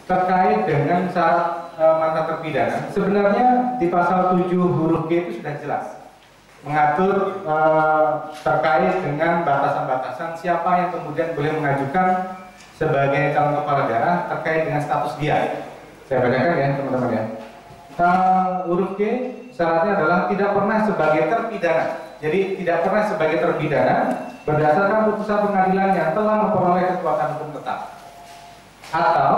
terkait dengan syarat mantan terpidana. Sebenarnya di pasal 7 huruf G itu sudah jelas mengatur terkait dengan batasan-batasan siapa yang kemudian boleh mengajukan sebagai calon kepala daerah terkait dengan status dia. Saya bacakan ya teman-teman ya. Huruf G syaratnya adalah tidak pernah sebagai terpidana. Jadi tidak pernah sebagai terpidana berdasarkan putusan pengadilan yang telah memperoleh kekuatan hukum tetap. Atau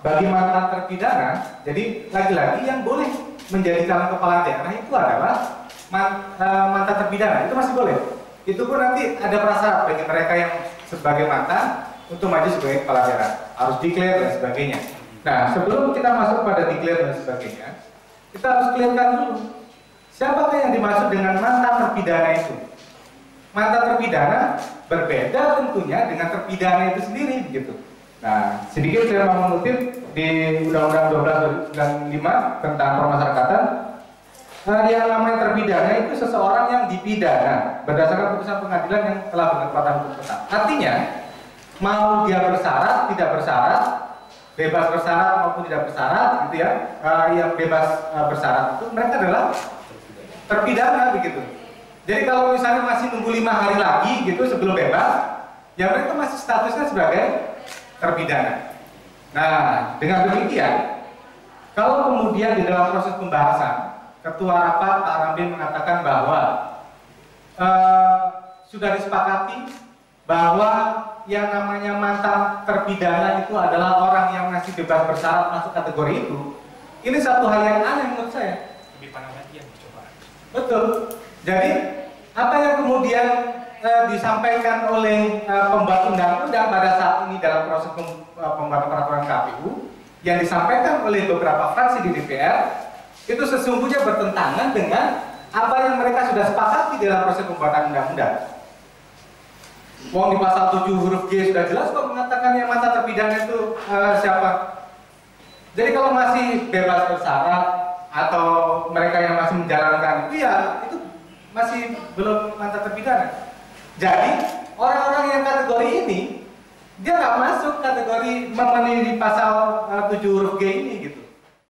bagi mantan terpidana, jadi lagi-lagi yang boleh menjadi calon kepala daerah itu adalah mantan terpidana, itu masih boleh. Itu pun nanti ada prasyarat bagi mereka yang sebagai mantan untuk maju sebagai kepala daerah, harus declare dan sebagainya. Nah, sebelum kita masuk pada declare dan sebagainya, kita harus clearkan dulu siapakah yang dimaksud dengan mantan terpidana itu. Mantan terpidana berbeda tentunya dengan terpidana itu sendiri, begitu. Nah, sedikit saya mau mengutip di Undang-Undang 1295 tentang pemasyarakatan. Yang namanya terpidana itu seseorang yang dipidana berdasarkan putusan pengadilan yang telah berkekuatan hukum tetap. Artinya, mau dia bersyarat, tidak bersyarat, bebas bersyarat maupun tidak bersyarat, gitu ya, yang bebas bersyarat itu mereka adalah terpidana, begitu. Jadi kalau misalnya masih nunggu 5 hari lagi gitu sebelum bebas, ya mereka masih statusnya sebagai terpidana. Nah, dengan demikian, kalau kemudian di dalam proses pembahasan Ketua Rapat Pak Rambi mengatakan bahwa sudah disepakati bahwa yang namanya mantan terpidana itu adalah orang yang masih bebas bersyarat masuk kategori itu. Ini satu hal yang aneh menurut saya. Lebih parah lagi yang dicoba. Betul. Jadi apa yang kemudian disampaikan oleh pembuat undang-undang pada saat ini dalam proses pembuatan peraturan KPU yang disampaikan oleh beberapa fraksi di DPR itu sesungguhnya bertentangan dengan apa yang mereka sudah sepakati dalam proses pembuatan undang-undang. Wong di pasal 7 huruf G sudah jelas kok mengatakan yang mantan terpidana itu siapa. Jadi kalau masih bebas bersyarat atau mereka yang masih menjalankan itu ya itu masih belum mantan terpidana. Jadi orang-orang yang kategori ini dia nggak masuk kategori memenuhi pasal 7 huruf G ini gitu.